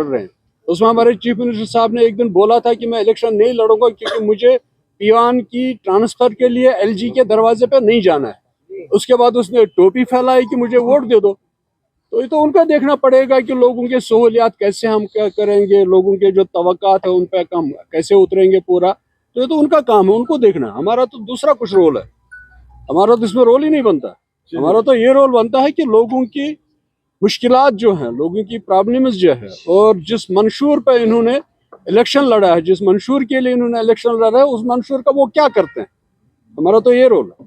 रहे हैं। उसमें हमारे चीफ मिनिस्टर साहब ने एक दिन बोला था कि मैं इलेक्शन नहीं लड़ूंगा क्योंकि मुझे पीवान की ट्रांसफर के लिए एलजी के दरवाजे पे नहीं जाना है। उसके बाद उसने टोपी फैलाई कि मुझे वोट दे दो। तो ये तो उनका देखना पड़ेगा कि लोगों के सहूलियात कैसे हम क्या करेंगे, लोगों के जो तवक्कात है उन पर हम कैसे उतरेंगे पूरा। तो ये तो उनका काम है, उनको देखना। हमारा तो दूसरा कुछ रोल है, हमारा तो इसमें रोल ही नहीं बनता। हमारा तो ये रोल बनता है कि लोगों की मुश्किलात जो हैं, लोगों की प्रॉब्लम्स जो है, और जिस मंशूर पे इन्होंने इलेक्शन लड़ा है, जिस मंशूर के लिए इन्होंने इलेक्शन लड़ा है, उस मंशूर का वो क्या करते हैं, हमारा तो ये रोल है।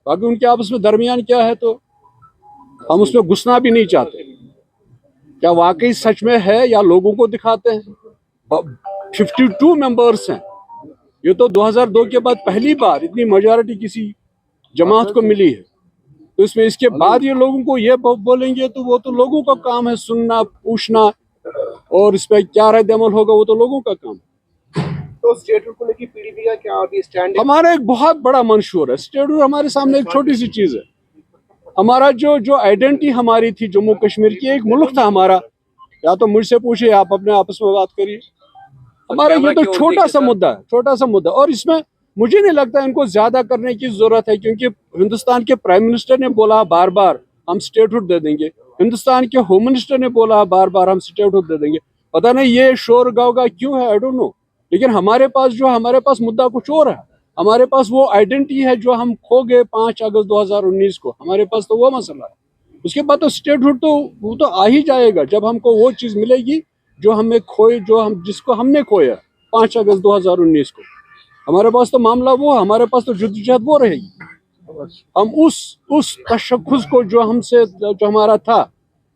बाकी उनके आपस में दरमियान क्या है तो हम उसमें घुसना भी नहीं चाहते। क्या वाकई सच में है या लोगों को दिखाते हैं। 52 मेंबर्स हैं, ये तो 2002 के बाद पहली बार इतनी मेजॉरिटी किसी जमात को मिली है। तो इसमें इसके बाद ये लोगों को ये बोलेंगे तो वो तो लोगों का काम है सुनना, पूछना, और इस पर क्या रद्द अमल होगा वो तो लोगों का काम है। तो स्टेटहुड को लेकर पीडीपी का क्या अभी स्टैंड है? हमारा एक बहुत बड़ा मंशूर है। स्टेटहुड हमारे सामने एक छोटी सी चीज है। हमारा जो आइडेंटिटी हमारी थी जम्मू कश्मीर की, एक मुल्क था हमारा। या तो मुझसे पूछिए, आप अपने आपस में बात करिए। हमारा ये तो छोटा सा मुद्दा है, छोटा सा मुद्दा, और इसमें मुझे नहीं लगता इनको ज्यादा करने की जरूरत है, क्योंकि हिंदुस्तान के प्राइम मिनिस्टर ने बोला बार बार हम स्टेटहुड दे देंगे, हिंदुस्तान के होम मिनिस्टर ने बोला बार बार हम स्टेटहुड दे देंगे। पता नहीं ये शोर गावगा क्यों है, आई डोंट नो। लेकिन हमारे पास मुद्दा कुछ और है। हमारे पास वो आइडेंटिटी है जो हम खो गए 5 अगस्त 2019 को। हमारे पास तो वो मसला है। उसके बाद तो स्टेटहुड तो वो तो आ ही जाएगा जब हमको वो चीज मिलेगी जो हमें खोए, जिसको हमने खोया 5 अगस्त 2019 को। हमारे पास तो मामला वो, हमारे पास तो जद्दोजहद वो रहेगी। हम उस तशख्खुस को जो हमारा था,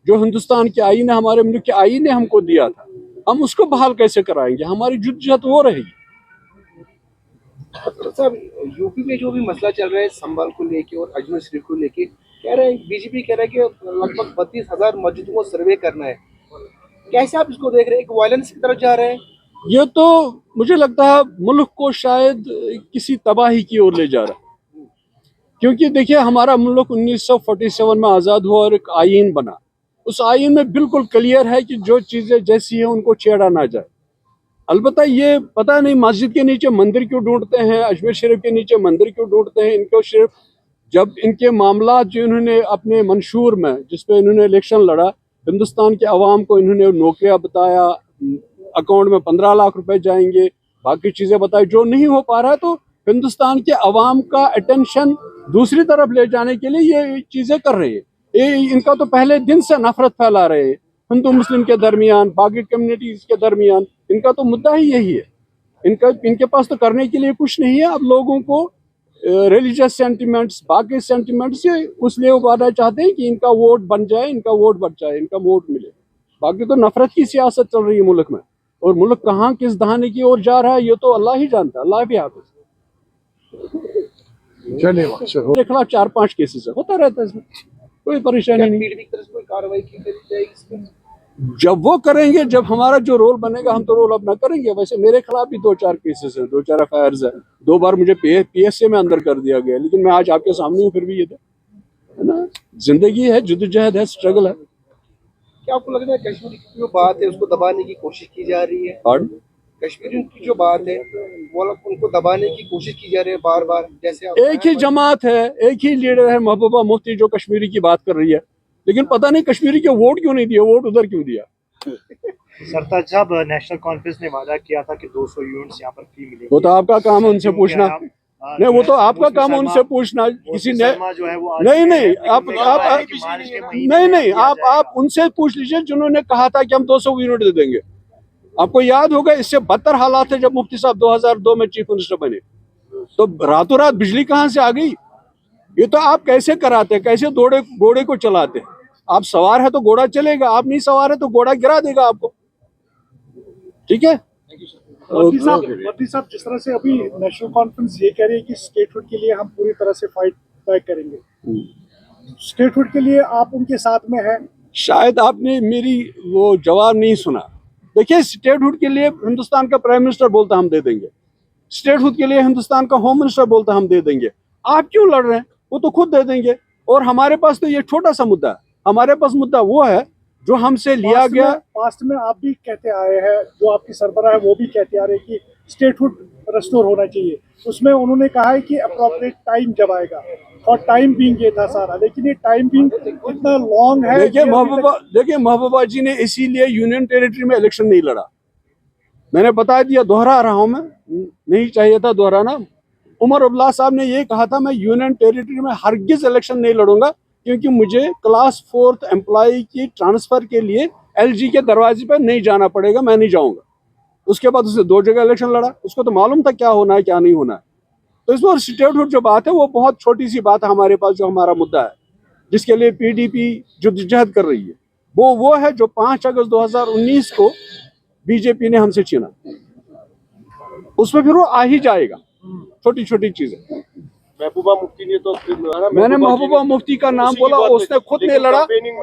जो हिंदुस्तान के आईन ने, हमारे मुल्क के आईन ने हमको दिया था, हम उसको बहाल कैसे कराएंगे। हमारी जद्दोजहद वो रहेगी। सर, यूपी में जो भी मसला चल रहा है संभल को लेके और अजमेर शरीफ को लेके, कह रहे हैं बीजेपी कह रहा है कि लगभग 32,000 मस्जिदों को सर्वे करना है। कैसे आप इसको देख रहे हैं? एक वायलेंस की तरफ जा रहे हैं? ये तो मुझे लगता है मुल्क को शायद किसी तबाही की ओर ले जा रहा है। क्योंकि देखिए, हमारा मुल्क 1947 में आज़ाद हुआ और एक आईन बना। उस आईन में बिल्कुल क्लियर है कि जो चीज़ें जैसी हैं उनको छेड़ा ना जाए। अलबत्ता ये पता नहीं मस्जिद के नीचे मंदिर क्यों ढूंढते हैं, अजमेर शरीफ के नीचे मंदिर क्यों ढूंढते हैं। इनको सिर्फ जब इनके मामला जो इन्होंने अपने मंशूर में, जिसपे इन्होंने इलेक्शन लड़ा, हिंदुस्तान के अवाम को इन्होंने नौकरियां बताया, अकाउंट में 15 लाख रुपए जाएंगे, बाकी चीज़ें बताई, जो नहीं हो पा रहा है। तो हिंदुस्तान के अवाम का अटेंशन दूसरी तरफ ले जाने के लिए ये चीज़ें कर रहे हैं। इनका तो पहले दिन से नफरत फैला रहे हैं हिंदू मुस्लिम के दरमियान, बाकी कम्युनिटीज के दरमियान। इनका तो मुद्दा ही यही है। इनके पास तो करने के लिए कुछ नहीं है। अब लोगों को रिलीजियस सेंटिमेंट्स, बाकी सेंटिमेंट्स से उसलिए उबारना चाहते हैं कि इनका वोट बन जाए, इनका वोट बच जाए, इनका वोट मिले। बाकी तो नफरत की सियासत चल रही है मुल्क में, और मुल्क कहाँ किस दहाने की ओर जा रहा है ये तो अल्लाह ही जानता है। अल्लाह भी हाफिज। मेरे खिलाफ 4-5 केसेस है, होता रहता है, इसमें कोई परेशानी नहीं। पीडीपी की तरफ से कोई कार्रवाई की जाएगी इसमें? जब वो करेंगे, जब हमारा जो रोल बनेगा, हम तो रोल अपना करेंगे। वैसे मेरे खिलाफ भी 2-4 केसेस है, 2-4 एफआईआर है। 2 बार मुझे पीएसए में अंदर कर दिया गया, लेकिन मैं आज आपके सामने हूँ। फिर भी ये तो है ना, जिंदगी है, जद्दोजहद है, स्ट्रगल है। क्या आपको लगता है कश्मीर की जो बात है उसको दबाने की कोशिश की जा रही है? और कश्मीरियों की जो बात है वो उनको दबाने की कोशिश की जा रही है बार बार। जैसे एक ही जमात है, एक ही लीडर है, महबूबा मुफ्ती, जो कश्मीरी की बात कर रही है, लेकिन पता नहीं कश्मीरी के वोट क्यों नहीं दिया, वोट उधर क्यों दिया। सरताज साहब, नेशनल कॉन्फ्रेंस ने वादा किया था कि 200 यूनिट्स यहाँ पर फ्री मिलेंगे। वो तो आपका काम है उनसे पूछना। नहीं, वो तो आपका काम है उनसे पूछना। किसी ने जो है वो नहीं आप उनसे पूछ लीजिए जिन्होंने कहा था कि हम 200 यूनिट दे देंगे। आपको याद होगा, इससे बदतर हालात है जब मुफ्ती साहब 2002 में चीफ मिनिस्टर बने, तो रातों रात बिजली कहां से आ गई। ये तो आप कैसे कराते हैं, कैसे घोड़े को चलाते हैं। आप सवार है तो घोड़ा चलेगा, आप नहीं सवार है तो घोड़ा गिरा देगा आपको। ठीक है। मोदी साहब, जिस तरह से अभी नेशनल कॉन्फ्रेंस ये कह रही है कि स्टेटहुड के लिए हम पूरी तरह से फाइट बैक करेंगे, स्टेटहुड के लिए आप उनके साथ में हैं? शायद आपने मेरी वो जवाब नहीं सुना। देखिए, स्टेटहुड के लिए हिंदुस्तान का प्राइम मिनिस्टर बोलता हम दे देंगे, स्टेटहुड के लिए हिंदुस्तान का होम मिनिस्टर बोलता हम दे देंगे। आप क्यों लड़ रहे हैं? वो तो खुद दे देंगे। और हमारे पास तो ये छोटा सा मुद्दा है। हमारे पास मुद्दा वो है जो हमसे लिया गया। पास्ट में आप भी कहते आए हैं, जो आपकी सरबराह है वो भी कहते आ रहे हैं कि स्टेटहुड रेस्टोर होना चाहिए। उसमें उन्होंने कहा है कि अप्रोप्रिएट टाइम जब आएगा, और टाइम बीइंग ये था सारा, लेकिन ये टाइम बीइंग इतना लॉन्ग है। देखिए महबूबा जी ने इसीलिए यूनियन टेरिटरी में इलेक्शन नहीं लड़ा। मैंने बता दिया, दोहरा रहा हूं, मैं नहीं चाहिए था दोहराना। उमर अब्दुल्ला साहब ने ये कहा था, मैं यूनियन टेरिटरी में हरगिज इलेक्शन नहीं लड़ूंगा, क्योंकि मुझे क्लास 4th एम्प्लॉय की ट्रांसफर के लिए LG के दरवाजे पर नहीं जाना पड़ेगा, मैं नहीं जाऊंगा। उसके बाद उसने 2 जगह इलेक्शन लड़ा, उसको तो मालूम था क्या होना है क्या नहीं होना है। तो इसमें स्टेटहुड जो बात है वो बहुत छोटी सी बात है हमारे पास। जो हमारा मुद्दा है जिसके लिए PDP जद्दोजहद कर रही है, वो है जो 5 अगस्त 2019 को बीजेपी ने हमसे छीना। उसमें फिर वो आ ही जाएगा, छोटी छोटी चीजें। महबूबा मुफ्ती ने तो मैंने महबूबा मुफ्ती का नाम बोला, उसने खुद नहीं लड़ा।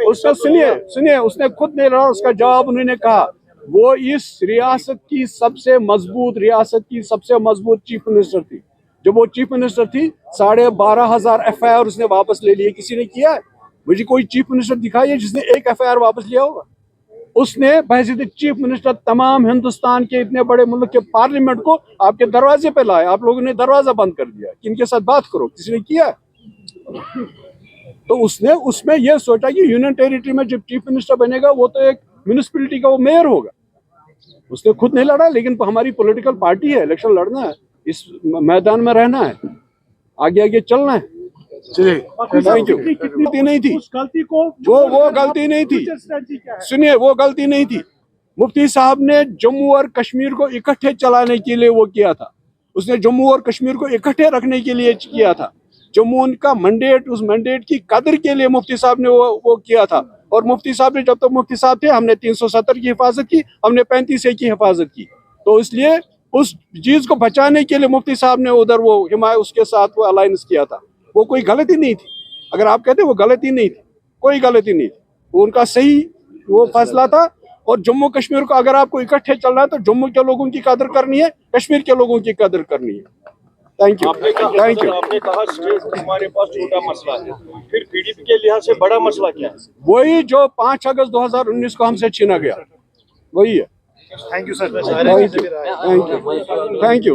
उसने सुनिए उसने खुद नहीं लड़ा, उसका जवाब उन्होंने कहा वो इस रियासत की सबसे मजबूत चीफ मिनिस्टर थी। जब वो चीफ मिनिस्टर थी 12,500 FIR उसने वापस ले लिए। किसी ने किया है? मुझे कोई चीफ मिनिस्टर दिखाइए जिसने एक FIR वापस लिया होगा। उसने बहसीत चीफ मिनिस्टर तमाम हिंदुस्तान के इतने बड़े मुल्क के पार्लियामेंट को आपके दरवाजे पे लाया। आप लोगों ने दरवाजा बंद कर दिया कि इनके साथ बात करो। किसी ने किया? तो उसने उसमें यह सोचा कि यूनियन टेरिटरी में जब चीफ मिनिस्टर बनेगा वो तो एक म्यूनिसिपैलिटी का वो मेयर होगा। उसने खुद नहीं लड़ा, लेकिन हमारी पॉलिटिकल पार्टी है, इलेक्शन लड़ना है, इस मैदान में रहना है, आगे आगे चलना है। Thank you. गलती नहीं थी, उस गलती को वो गलती नहीं थी। सुनिए, वो गलती नहीं थी। मुफ्ती साहब ने जम्मू और कश्मीर को इकट्ठे चलाने के लिए वो किया था। उसने जम्मू और कश्मीर को इकट्ठे रखने के लिए किया था। जम्मू उनका मैंडेट, उस मैंडेट की कदर के लिए मुफ्ती साहब ने वो किया था। और मुफ्ती साहब ने, जब तक मुफ्ती साहब थे, हमने 370 की हिफाजत की, हमने 35A की हिफाजत की। तो इसलिए उस चीज को बचाने के लिए मुफ्ती साहब ने उधर वो हिमायत उसके साथ वो अलायंस किया था। वो कोई गलती नहीं थी। अगर आप कहते वो गलती नहीं थी, कोई गलती नहीं थी, वो उनका सही वो फैसला था। और जम्मू कश्मीर को अगर आपको इकट्ठे चलना है तो जम्मू के लोगों की कदर करनी है, कश्मीर के लोगों की कदर करनी है। Thank you. आपने कहा स्टेट हमारे पास छोटा मसला है, फिर PDP के लिहाज से बड़ा मसला क्या है? वही जो 5 अगस्त 2019 को हमसे छीना गया, वही है। Thank you sir. Thank you.